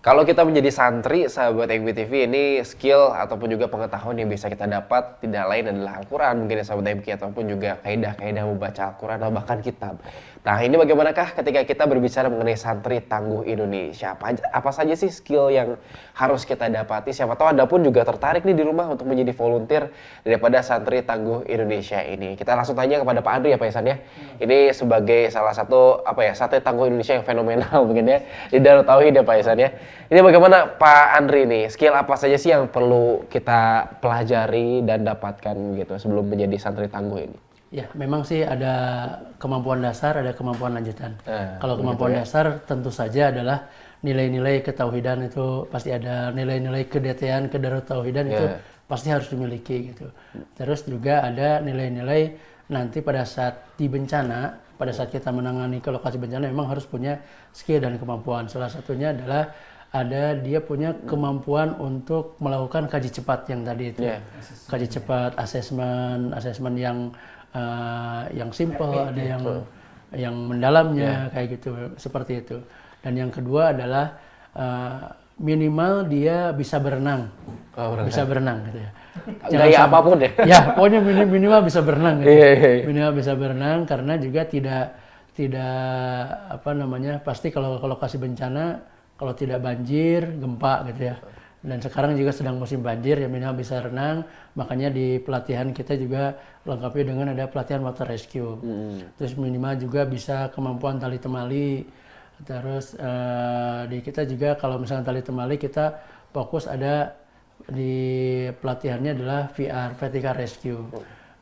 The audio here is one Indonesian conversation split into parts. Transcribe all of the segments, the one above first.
Kalau kita menjadi santri, sahabat MB TV, ini skill ataupun juga pengetahuan yang bisa kita dapat tidak lain adalah Al-Quran, mungkin ya sahabat MK, ataupun juga kaidah-kaidah membaca Al-Quran atau bahkan kitab. Nah, ini bagaimanakah ketika kita berbicara mengenai santri tangguh Indonesia? Apa saja sih skill yang harus kita dapati? Siapa tahu Anda pun juga tertarik nih di rumah untuk menjadi volunteer daripada santri tangguh Indonesia ini. Kita langsung tanya kepada Pak Andri ya Pak Ihsan ya. Ini sebagai salah satu santri tangguh Indonesia yang fenomenal mungkin ya di Darut Tauhid ya Pak Ihsan ya. Ini bagaimana Pak Andri nih, skill apa saja sih yang perlu kita pelajari dan dapatkan gitu sebelum menjadi santri tangguh ini? Ya, memang sih ada kemampuan dasar, ada kemampuan lanjutan. Kalau kemampuan dasar tentu saja adalah nilai-nilai ketauhidan itu pasti ada, nilai-nilai kedetian, kedarut tauhidan itu pasti harus dimiliki gitu. Terus juga ada nilai-nilai nanti pada saat di bencana, pada saat kita menangani ke lokasi bencana memang harus punya skill dan kemampuan. Salah satunya adalah dia punya kemampuan untuk melakukan kaji cepat yang tadi itu. Kaji cepat, asesmen yang simple, ada yang mendalamnya kayak gitu, seperti itu. Dan yang kedua adalah minimal dia bisa berenang. Bisa berenang gitu ya. Gaya apapun ya. Ya, pokoknya minimal bisa berenang gitu. Minimal bisa berenang karena juga tidak pasti kalau lokasi bencana kalau tidak banjir, gempa gitu ya. Dan sekarang juga sedang musim banjir, ya minimal bisa renang. Makanya di pelatihan kita juga lengkapi dengan ada pelatihan water rescue. Terus minimal juga bisa kemampuan tali temali. Terus di kita juga kalau misalnya tali temali kita fokus ada di pelatihannya adalah VR, vertical rescue.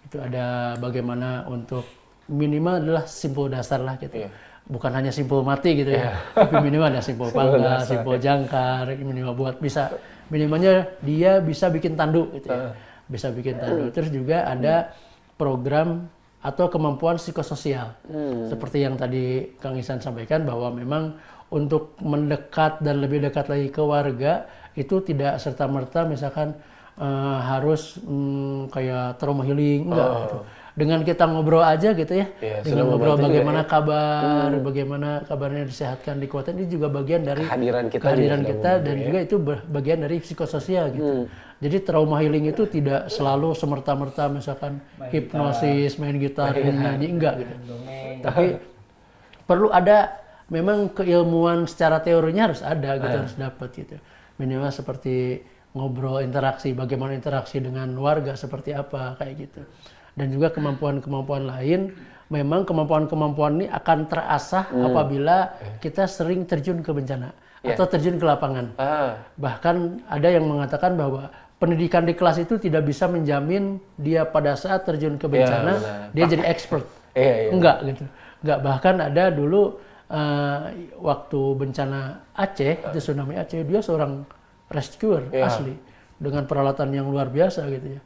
Itu ada bagaimana untuk minimal adalah simpul dasar lah gitu. Bukan hanya simpul mati gitu ya, tapi minimal ada simpul panggal, simpul jangkar, minimal buat bisa, minimalnya dia bisa bikin tanduk gitu ya, bisa bikin tanduk. Terus juga ada program atau kemampuan psikososial, seperti yang tadi Kang Ihsan sampaikan bahwa memang untuk mendekat dan lebih dekat lagi ke warga itu tidak serta-merta misalkan harus kayak trauma healing, enggak gitu. Dengan kita ngobrol aja gitu ya, dengan ngobrol bagaimana kabar, bagaimana kabarnya disehatkan, dikuatkan, ini juga bagian dari kehadiran kita dan juga itu bagian dari psikososial gitu. Jadi trauma healing itu tidak selalu semerta-merta misalkan hipnosis, main gitar, nyanyi, enggak gitu. Tapi perlu ada memang keilmuan secara teorinya harus ada gitu, harus dapat gitu. Minimal seperti ngobrol, interaksi, bagaimana interaksi dengan warga seperti apa kayak gitu. Dan juga kemampuan-kemampuan lain, memang kemampuan-kemampuan ini akan terasah apabila kita sering terjun ke bencana atau terjun ke lapangan. Bahkan ada yang mengatakan bahwa pendidikan di kelas itu tidak bisa menjamin dia pada saat terjun ke bencana dia jadi expert. Enggak gitu. Enggak, bahkan ada dulu waktu bencana Aceh, itu tsunami Aceh, dia seorang rescuer asli dengan peralatan yang luar biasa gitu ya.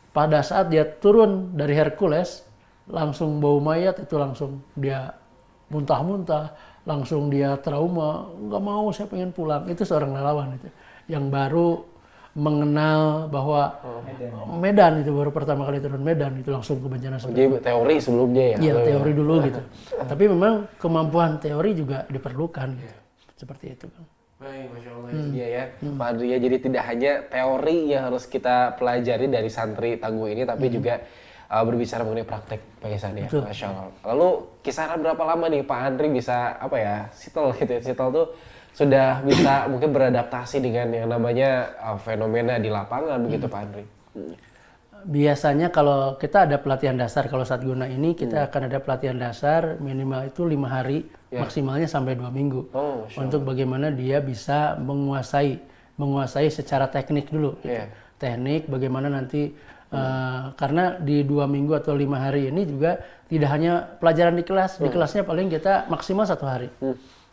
Pada saat dia turun dari Hercules, langsung bau mayat itu langsung dia muntah-muntah, langsung dia trauma, nggak mau, saya pengen pulang. Itu seorang relawan itu, yang baru mengenal bahwa Medan itu baru pertama kali turun Medan itu langsung ke bencana. Jadi teori sebelumnya ya? Iya, teori dulu gitu. Tapi memang kemampuan teori juga diperlukan gitu. Seperti itu, Kang. Baik, Masya Allah itu dia ya Pak Andri ya. Jadi tidak hanya teori yang harus kita pelajari dari santri tangguh ini, tapi juga berbicara mengenai praktek Pak Ihsan ya. Masya Allah. Lalu kisaran berapa lama nih Pak Andri bisa sitel gitu ya, sitel tuh sudah bisa mungkin beradaptasi dengan yang namanya fenomena di lapangan begitu Pak Andri? Biasanya kalau kita ada pelatihan dasar, kalau saat guna ini kita akan ada pelatihan dasar minimal itu 5 hari, maksimalnya sampai 2 minggu. Untuk bagaimana dia bisa menguasai secara teknik dulu. Gitu. Teknik bagaimana nanti, karena di 2 minggu atau 5 hari ini juga tidak hanya pelajaran di kelas, di kelasnya paling kita maksimal 1 hari.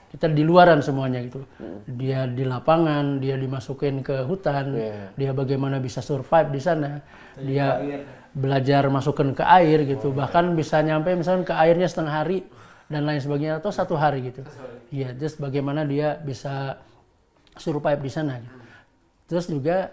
Kita di luaran semuanya gitu. Dia di lapangan, dia dimasukin ke hutan, dia bagaimana bisa survive di sana. Dia belajar masukkan ke air gitu, bahkan bisa nyampe misalnya ke airnya setengah hari dan lain sebagainya atau 1 hari gitu. Iya, just bagaimana dia bisa survive di sana gitu. Terus juga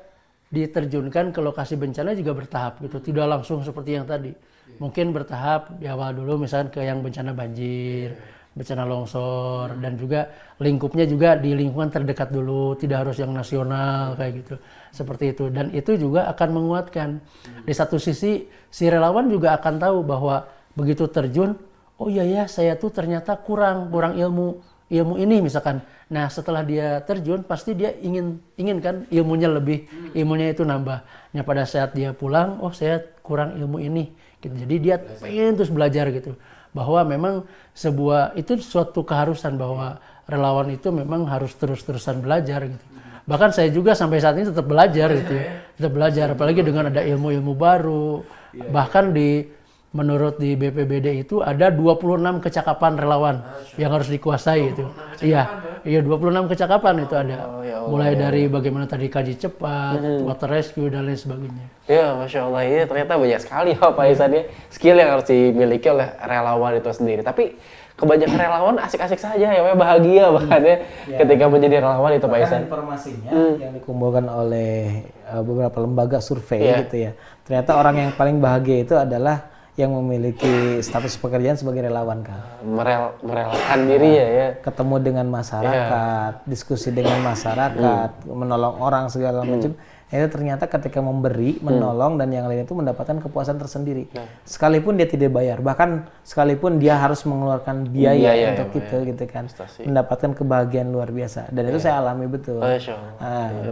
diterjunkan ke lokasi bencana juga bertahap gitu, tidak langsung seperti yang tadi. Mungkin bertahap di awal dulu misalnya ke yang bencana banjir, bencana longsor, dan juga lingkupnya juga di lingkungan terdekat dulu, tidak harus yang nasional kayak gitu, seperti itu. Dan itu juga akan menguatkan. Di satu sisi si relawan juga akan tahu bahwa begitu terjun, oh iya ya saya tuh ternyata kurang ilmu ini misalkan. Nah setelah dia terjun pasti dia ingin kan ilmunya itu nambah. Nah pada saat dia pulang, oh saya kurang ilmu ini gitu. Jadi dia pengen terus belajar gitu, bahwa memang itu suatu keharusan bahwa relawan itu memang harus terus-terusan belajar gitu. Bahkan saya juga sampai saat ini tetap belajar gitu ya, tetap belajar, apalagi dengan ada ilmu-ilmu baru. Bahkan menurut di BPBD itu ada 26 kecakapan relawan yang harus dikuasai itu. Iya, 26 kecakapan itu ada. Mulai dari bagaimana tadi kaji cepat, water rescue dan lain sebagainya. Ya, Masya Allah, ini ternyata banyak sekali ya Pak Ihsan ya, skill yang harus dimiliki oleh relawan itu sendiri. Tapi kebanyakan relawan asik-asik saja ya, bahagia bahkan ya ketika menjadi relawan itu Pak Ihsan. Informasinya yang dikumpulkan oleh beberapa lembaga survei gitu ya. Ternyata orang yang paling bahagia itu adalah yang memiliki status pekerjaan sebagai relawan kan. Merelakan diri ya. Ketemu dengan masyarakat, diskusi dengan masyarakat, menolong orang segala macam. Itu ternyata ketika memberi, menolong dan yang lain itu mendapatkan kepuasan tersendiri. Sekalipun dia tidak bayar, bahkan sekalipun dia harus mengeluarkan biaya untuk itu gitu kan. Mendapatkan kebahagiaan luar biasa. Dan itu saya alami betul.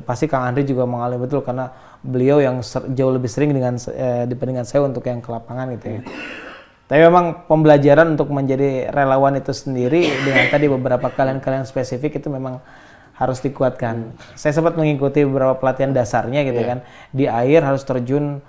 Pasti Kang Andri juga mengalami betul karena beliau yang jauh lebih sering dibandingkan saya untuk yang ke lapangan gitu ya. Tapi memang pembelajaran untuk menjadi relawan itu sendiri dengan tadi beberapa kalian spesifik itu memang harus dikuatkan. Saya sempat mengikuti beberapa pelatihan dasarnya gitu kan. Di air harus terjun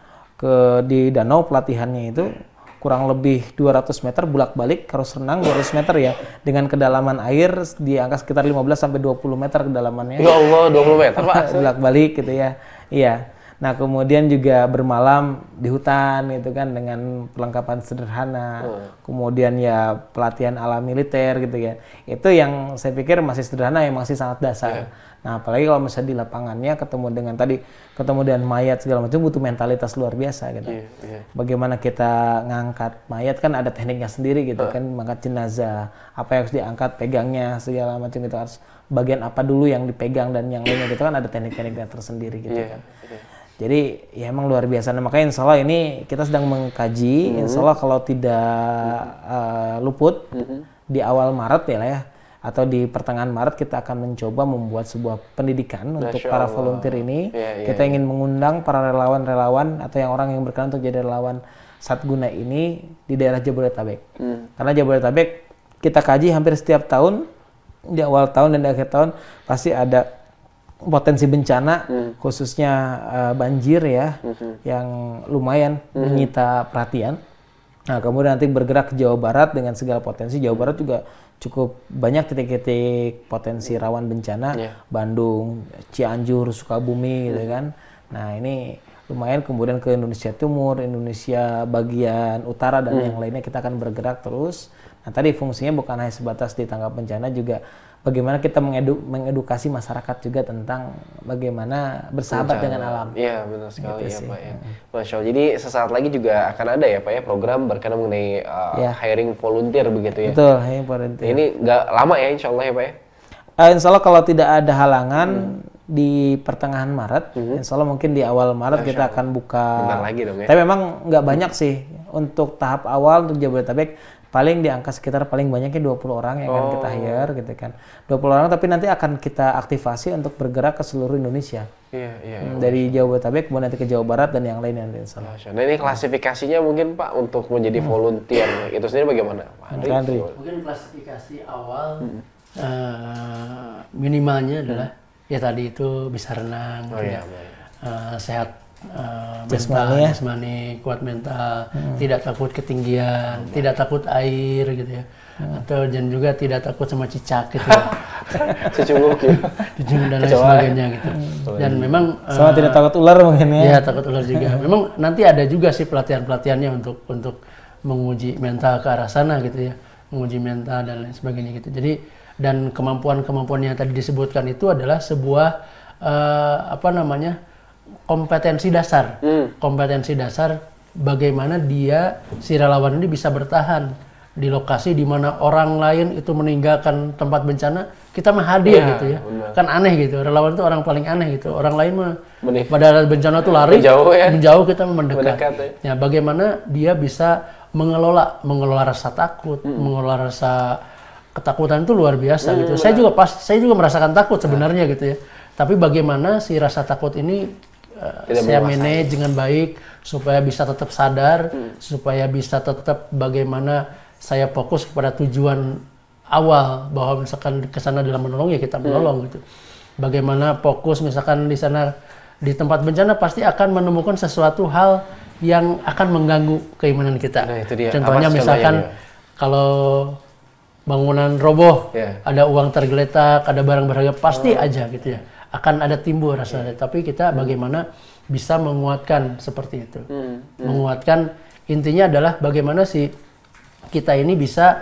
di danau, pelatihannya itu kurang lebih 200 meter bolak-balik, harus renang 200 meter ya. Dengan kedalaman air di angka sekitar 15 sampai 20 meter kedalamannya. Ya Allah, 20 meter Pak. Bolak-balik gitu ya. Iya. Nah, kemudian juga bermalam di hutan gitu kan dengan perlengkapan sederhana. Kemudian ya pelatihan ala militer gitu ya. Itu yang saya pikir masih sederhana, yang masih sangat dasar. Nah, apalagi kalau misalnya di lapangannya ketemu dengan mayat segala macam, butuh mentalitas luar biasa gitu. Bagaimana kita ngangkat mayat kan ada tekniknya sendiri gitu kan, mengangkat jenazah, apa yang harus diangkat, pegangnya segala macam itu harus bagian apa dulu yang dipegang dan yang lainnya gitu kan ada teknik-tekniknya tersendiri gitu kan. Jadi ya emang luar biasa. Nah, makanya insya Allah ini kita sedang mengkaji. Insya Allah kalau tidak luput di awal Maret ya atau di pertengahan Maret kita akan mencoba membuat sebuah pendidikan untuk para volunteer ini. Kita ingin mengundang para relawan-relawan atau yang orang yang berkenan untuk jadi relawan Satguna ini di daerah Jabodetabek. Karena Jabodetabek kita kaji hampir setiap tahun, di awal tahun dan di akhir tahun pasti ada potensi bencana khususnya banjir ya yang lumayan menyita perhatian. Nah, kemudian nanti bergerak ke Jawa Barat dengan segala potensi. Jawa Barat juga cukup banyak titik-titik potensi rawan bencana. Bandung, Cianjur, Sukabumi gitu kan. Nah, ini lumayan. Kemudian ke Indonesia Timur, Indonesia bagian utara dan yang lainnya kita akan bergerak terus. Nah, tadi fungsinya bukan hanya sebatas di tanggap bencana, juga bagaimana kita mengedukasi masyarakat juga tentang bagaimana bersahabat dengan alam. Iya, benar sekali gitu ya Pak ya. Masya Allah. Jadi sesaat lagi juga akan ada ya Pak ya program berkenaan mengenai hiring volunteer begitu ya. Betul, hiring volunteer. Ini nggak lama ya insya Allah ya Pak ya? Insya Allah kalau tidak ada halangan di pertengahan Maret, insya Allah mungkin di awal Maret kita akan buka. Bentar lagi dong ya. Tapi memang nggak banyak sih untuk tahap awal untuk Jabodetabek. Paling di angka sekitar paling banyaknya 20 orang yang akan kita hire gitu kan. 20 orang tapi nanti akan kita aktifasi untuk bergerak ke seluruh Indonesia. Dari Jabodetabek kemudian nanti ke Jawa Barat dan yang lain nanti insya Allah. Nah, ini klasifikasinya mungkin Pak untuk menjadi volunteer itu sendiri bagaimana Pak Andri? Mungkin klasifikasi awal minimalnya adalah ya tadi itu bisa renang, sehat jasmani, kuat mental, tidak takut ketinggian, tidak takut air gitu ya, atau dan juga tidak takut sama cicak gitu ya. Cicunguk ya. Cicunguk dan lain sebagainya gitu. Dan memang sama tidak takut ular mungkin ya. Iya, takut ular juga. Memang nanti ada juga sih pelatihan-pelatihannya untuk menguji mental ke arah sana gitu ya, menguji mental dan lain sebagainya gitu. Jadi dan kemampuan-kemampuan yang tadi disebutkan itu adalah sebuah kompetensi dasar. Kompetensi dasar bagaimana si relawan ini bisa bertahan di lokasi di mana orang lain itu meninggalkan tempat bencana, kita mah hadir Iya, gitu ya. benar. Kan aneh gitu. Relawan itu orang paling aneh gitu. Orang lain mah Menik- pada bencana tuh lari, Menjauh ya. menjauh kita mendekat. Mendekat ya. Ya, bagaimana dia bisa mengelola rasa takut, mengelola rasa ketakutan itu luar biasa gitu. Saya juga merasakan takut sebenarnya gitu ya. Tapi bagaimana si rasa takut ini saya manage dengan baik supaya bisa tetap sadar, supaya bisa tetap bagaimana saya fokus kepada tujuan awal bahwa misalkan ke sana dalam menolong ya kita menolong gitu. Bagaimana fokus misalkan di sana di tempat bencana pasti akan menemukan sesuatu hal yang akan mengganggu keimanan kita. Nah, itu dia. Contohnya Apa misalkan contohnya? kalau bangunan roboh, Ya. ada uang tergeletak, ada barang berharga, pasti aja gitu ya. Akan ada timbul rasanya. Tapi kita bagaimana bisa menguatkan seperti itu. Menguatkan intinya adalah bagaimana sih kita ini bisa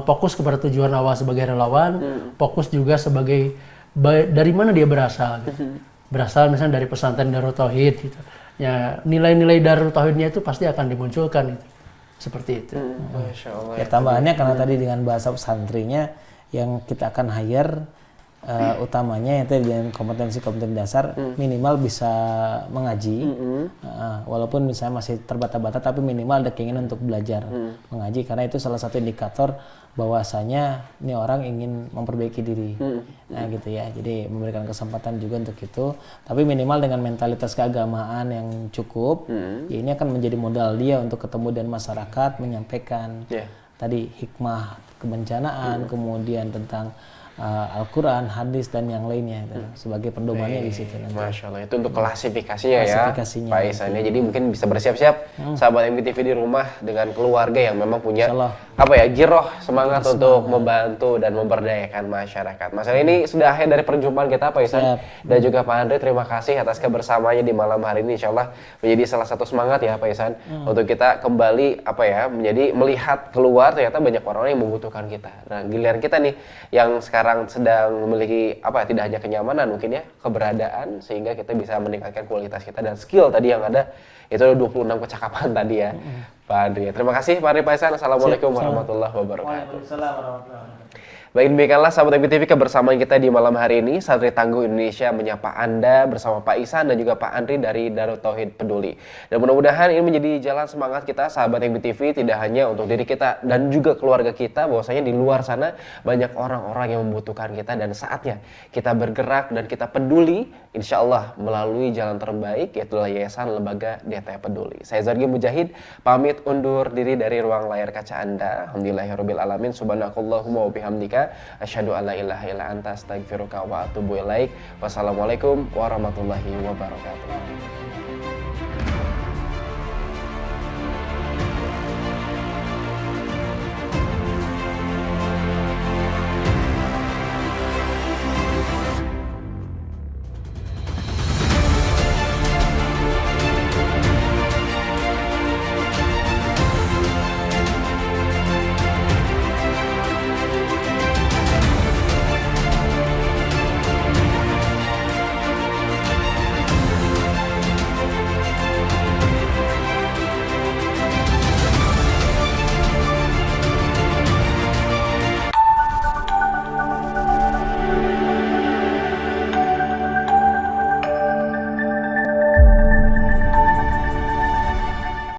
fokus kepada tujuan awal sebagai relawan, fokus juga sebagai dari mana dia berasal gitu. Berasal misalnya dari pesantren Darut Tauhid gitu. Ya, nilai-nilai Darut Tauhidnya itu pasti akan dimunculkan gitu. Seperti itu. Masya Allah. Ya tambahannya karena tadi dengan bahasa pesantrinya yang kita akan hire utamanya yaitu dengan kompetensi-kompetensi dasar minimal bisa mengaji, walaupun misalnya masih terbata-bata tapi minimal ada keinginan untuk belajar mengaji karena itu salah satu indikator bahwasanya ini orang ingin memperbaiki diri, nah gitu ya. Jadi memberikan kesempatan juga untuk itu, tapi minimal dengan mentalitas keagamaan yang cukup, ya ini akan menjadi modal dia untuk ketemu dengan masyarakat, menyampaikan tadi hikmah kebencanaan, kemudian tentang Al-Quran, hadis dan yang lainnya gitu. Sebagai pedomannya di situ nanti. Masya Allah, itu untuk klasifikasinya, Klasifikasinya, ya Pak Ihsan ya. Jadi mungkin bisa bersiap-siap sahabat MPTV di rumah dengan keluarga yang memang punya Insyaallah. apa ya, giroh semangat untuk membantu dan memberdayakan masyarakat. Masalah ini sudah akhir dari perjumpaan kita Pak Ihsan dan juga Pak Andre, terima kasih atas kebersamaannya di malam hari ini. Insyaallah menjadi salah satu semangat ya Pak Ihsan untuk kita kembali apa ya, menjadi melihat keluar ternyata banyak orang yang membutuhkan kita. Nah, giliran kita nih yang sekarang sedang memiliki apa, tidak hanya kenyamanan mungkin ya, keberadaan, sehingga kita bisa meningkatkan kualitas kita dan skill tadi yang ada itu ada 26 kecakapan tadi ya Pak Andre. Terima kasih Pak Andre, Pak Ihsan. Assalamualaikum warahmatullahi wabarakatuh. Waalaikumsalam warahmatullahi wabarakatuh. Baik, demikianlah sahabat MPTV kebersamaan kita di malam hari ini. Santri Tangguh Indonesia menyapa Anda bersama Pak Ihsan dan juga Pak Andri dari Darut Tauhid Peduli. Dan mudah-mudahan ini menjadi jalan semangat kita sahabat MPTV, tidak hanya untuk diri kita dan juga keluarga kita, bahwasanya di luar sana banyak orang-orang yang membutuhkan kita dan saatnya kita bergerak dan kita peduli, insya Allah melalui jalan terbaik, yaitu Yayasan Lembaga DT Peduli. Saya Zargi Mujahid, pamit undur diri dari ruang layar kaca Anda. Alhamdulillahirabbil alamin, subhanakallahumma wa bihamdika asyhadu alla ilaha illa anta astaghfiruka wa atubu ilaik. Wassalamualaikum warahmatullahi wabarakatuh.